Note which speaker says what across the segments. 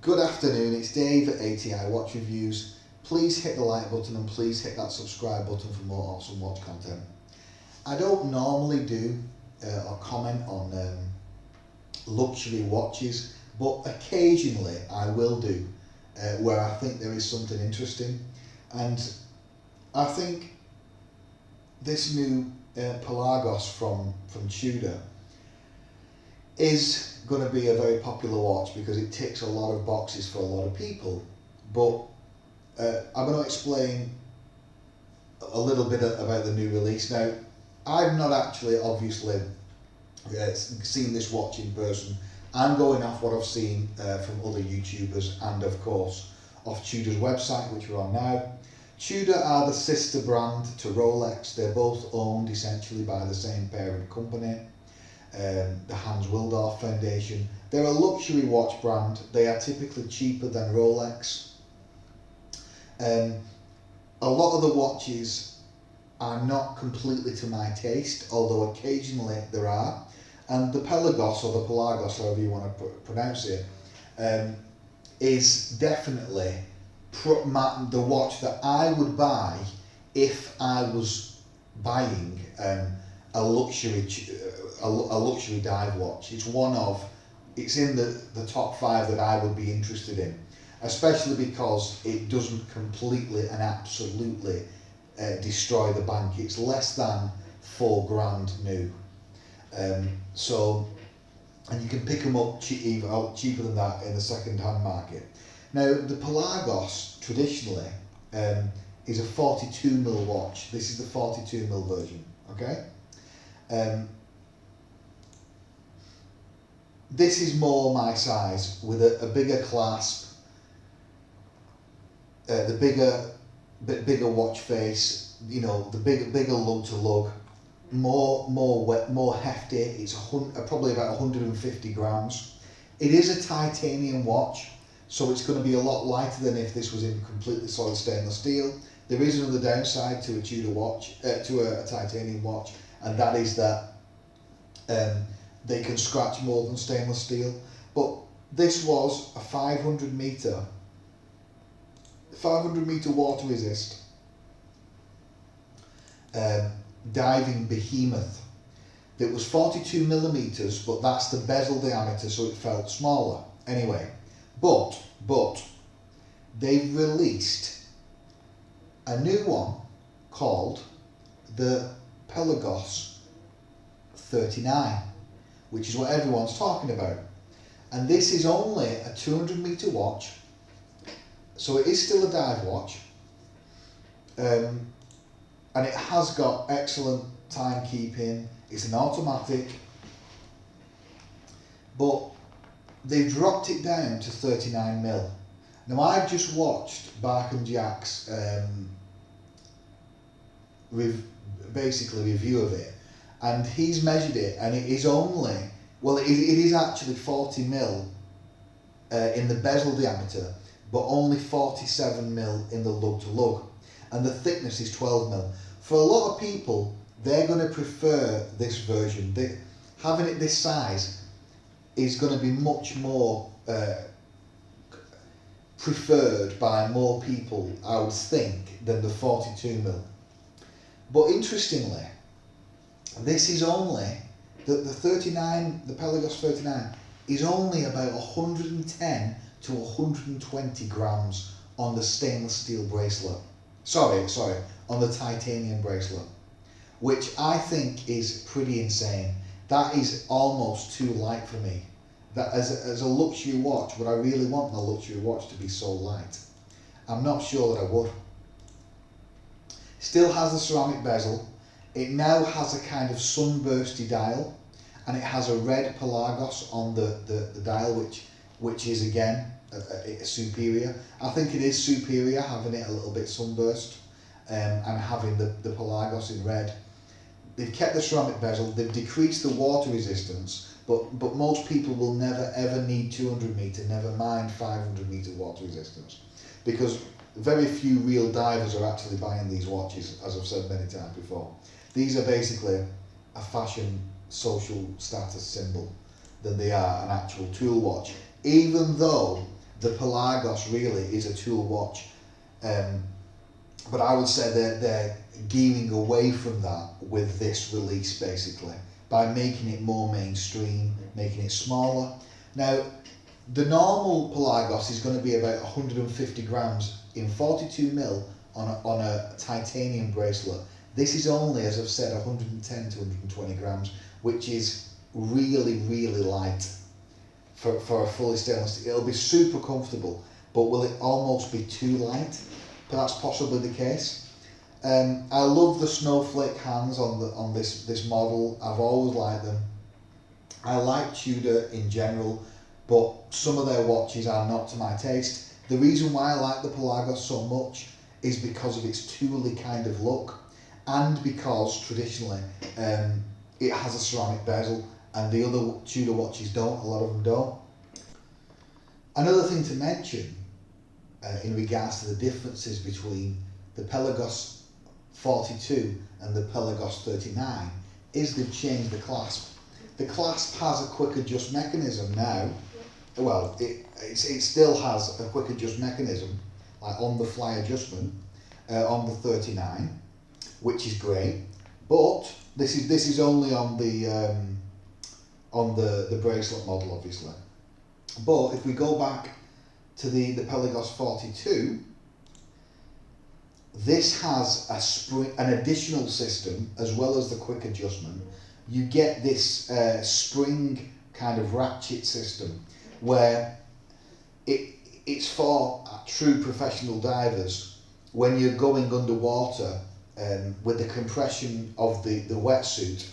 Speaker 1: Good afternoon, it's Dave at ATI Watch Reviews. Please hit the like button and please hit that subscribe button for more awesome watch content. I don't normally do or comment on luxury watches, but occasionally I will do where I think there is something interesting. And I think this new Pelagos from Tudor is going to be a very popular watch because it ticks a lot of boxes for a lot of people. But I'm going to explain a little bit about the new release. Now, I've not actually obviously seen this watch in person. I'm going off what I've seen from other YouTubers and of course off Tudor's website, which we're on now. Tudor are the sister brand to Rolex. They're both owned essentially by the same parent company, the Hans Willdorf Foundation. They're a luxury watch brand. They are typically cheaper than Rolex. A lot of the watches are not completely to my taste, although occasionally there are. And the Pelagos, or the Pelagos, however you want to pronounce it, is definitely the watch that I would buy if I was buying a luxury dive watch. It's in the top 5 that I would be interested in, especially because it doesn't completely and absolutely destroy the bank. It's less than £4,000 new. And you can pick them up cheaper than that in the second-hand market. Now, the Pelagos traditionally is a 42mm watch. This is the 42mm version. Okay. This is more my size with a bigger clasp, the bigger watch face. You know, the bigger lug to lug. More hefty. It's probably about 150 grams. It is a titanium watch, so it's going to be a lot lighter than if this was in completely solid stainless steel. There is another downside to a Tudor watch, to a titanium watch, and that is that they can scratch more than stainless steel. But this was a 500 meter water resist diving behemoth. It was 42mm, but that's the bezel diameter, so it felt smaller. Anyway, but they've released a new one called the Pelagos 39, which is what everyone's talking about. And this is only a 200-meter watch, so it is still a dive watch. And it has got excellent timekeeping. It's an automatic, but they've dropped it down to 39mm. Now, I've just watched Bark and Jack's review of it, and he's measured it, and it is only, well, it is actually 40mm in the bezel diameter, but only 47mm in the lug to lug, and the thickness is 12mm. For a lot of people, they're going to prefer this version. Having it this size is going to be much more preferred by more people, I would think, than the 42mm. But interestingly, this is only, the Pelagos 39 is only about 110 to 120 grams on the stainless steel bracelet. Sorry, on the titanium bracelet, which I think is pretty insane. That is almost too light for me. That as a luxury watch, would I really want my luxury watch to be so light? I'm not sure that I would. Still has the ceramic bezel. It now has a kind of sunbursty dial, and it has a red Pelagos on the dial, which is again superior. I think it is superior having it a little bit sunburst and having the Pelagos in red. They've kept the ceramic bezel, they've decreased the water resistance, but most people will never ever need 200 meter, never mind 500 meter water resistance, because very few real divers are actually buying these watches, as I've said many times before. These are basically a fashion social status symbol than they are an actual tool watch, even though the Pelagos really is a tool watch, but I would say they're gearing away from that with this release, basically, by making it more mainstream, making it smaller. Now, the normal Pelagos is going to be about 150 grams in 42mm on a titanium bracelet. This is only, as I've said, 110 to 120 grams, which is really, really light for a fully stainless steel. It'll be super comfortable, but will it almost be too light? That's possibly the case. I love the snowflake hands on this model. I've always liked them. I like Tudor in general, but some of their watches are not to my taste. The reason why I like the Pelagos so much is because of its tooly kind of look, and because traditionally it has a ceramic bezel, and the other Tudor watches don't, a lot of them don't. Another thing to mention in regards to the differences between the Pelagos 42 and the Pelagos 39 is they've changed the clasp. The clasp has a quick adjust mechanism now. Well, it still has a quick adjust mechanism, like on the fly adjustment on the 39, which is great. But this is only on the bracelet model, obviously. But if we go back to the Pelagos 42, this has an additional system as well as the quick adjustment. You get this spring kind of ratchet system where it's for true professional divers when you're going underwater with the compression of the wetsuit.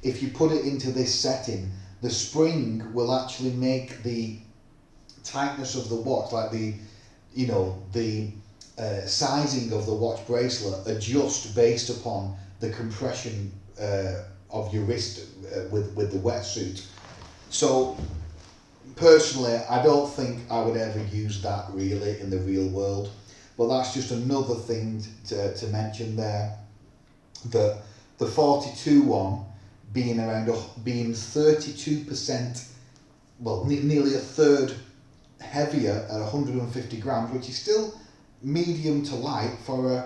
Speaker 1: If you put it into this setting, the spring will actually make the tightness of the watch, like the sizing of the watch bracelet, adjust based upon the compression of your wrist with the wetsuit. So personally, I don't think I would ever use that really in the real world, but that's just another thing to mention there. The 42 one being 32%, well, nearly a third heavier at 150 grams, which is still medium to light for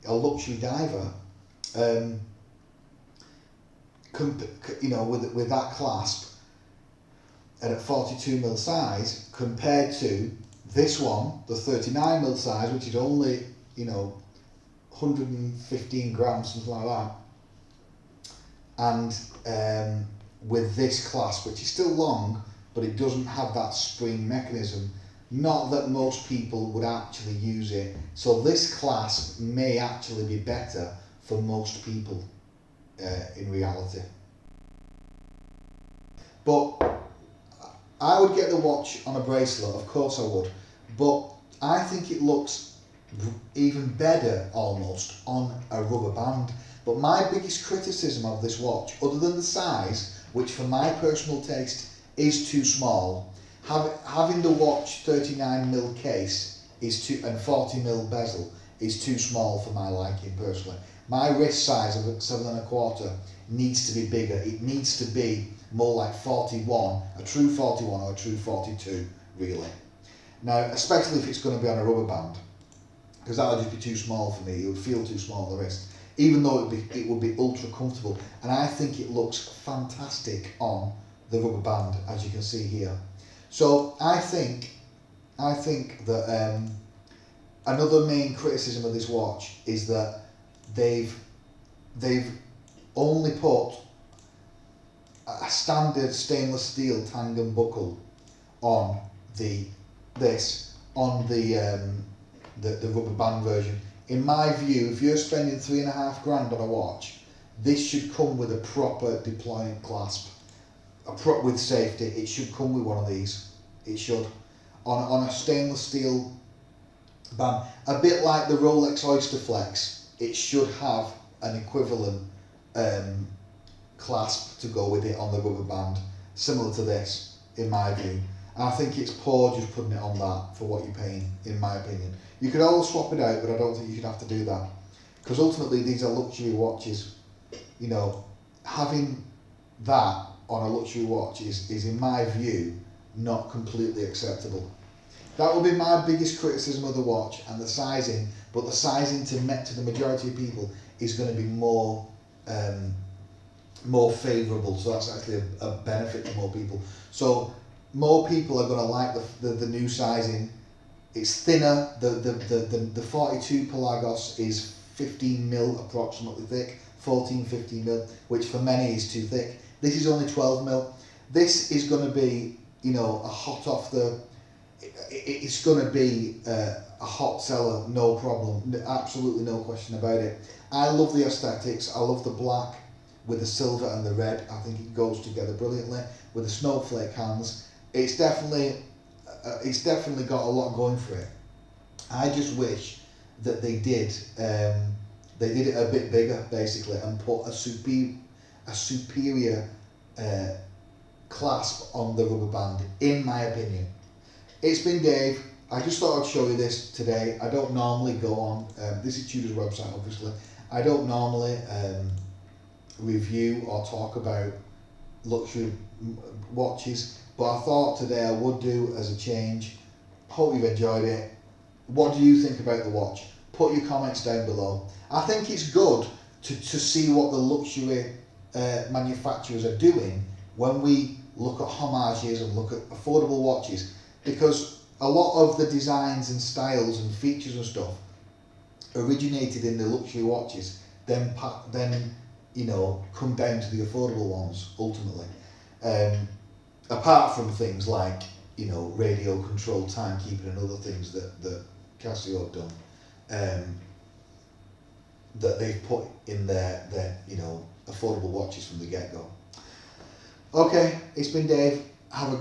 Speaker 1: a luxury diver. With that clasp and at 42mm size compared to this one, the 39mm size, which is only 115 grams, something like that, and with this clasp, which is still long, but it doesn't have that spring mechanism. Not that most people would actually use it, so this clasp may actually be better for most people in reality. But I would get the watch on a bracelet, of course I would, but I think it looks even better almost on a rubber band. But my biggest criticism of this watch, other than the size, which for my personal taste is too small, having the watch 39mm case is and 40mm bezel is too small for my liking personally. My wrist size of 7¼ needs to be bigger. It needs to be more like 41, a true 41 or a true 42 really. Now, especially if it's going to be on a rubber band, because that would just be too small for me. It would feel too small on the wrist, even though it would be ultra comfortable, and I think it looks fantastic on the rubber band, as you can see here. So I think that another main criticism of this watch is that they've only put a standard stainless steel tandem buckle on the rubber band version. In my view, if you're spending £3.5 grand on a watch, this should come with a proper deployment clasp, with safety. It should come with one of these. It should, on a stainless steel band, a bit like the Rolex Oyster Flex. It should have an equivalent clasp to go with it on the rubber band, similar to this, in my view. And I think it's poor just putting it on that for what you're paying, in my opinion. You could always swap it out, but I don't think you should have to do that, because ultimately these are luxury watches. Having that on a luxury watch is in my view not completely acceptable. That will be my biggest criticism of the watch, and the sizing. But the sizing to the majority of people is going to be more favourable. So that's actually a benefit to more people. So more people are going to like the new sizing. It's thinner. The 42 Pelagos is 15 mil approximately thick, 15 mil, which for many is too thick. This is only 12 mil. This is going to be, you know, a hot off the. It's going to be a hot seller, no problem, absolutely no question about it. I love the aesthetics. I love the black with the silver and the red. I think it goes together brilliantly with the snowflake hands. It's definitely got a lot going for it. I just wish that they did it a bit bigger, basically, and put a superior clasp on the rubber band, in my opinion. It's been Dave. I just thought I'd show you this today. I don't normally go on, this is Tudor's website obviously, I don't normally review or talk about luxury watches, but I thought today I would do as a change. Hope you've enjoyed it. What do you think about the watch? Put your comments down below. I think it's good to see what the luxury manufacturers are doing when we look at homages and look at affordable watches, because a lot of the designs and styles and features and stuff originated in the luxury watches, then you know, come down to the affordable ones ultimately. Apart from things like, you know, radio controlled timekeeping and other things that Casio have done, that they've put in their you know, affordable watches from the get-go. Okay, it's been Dave. Have a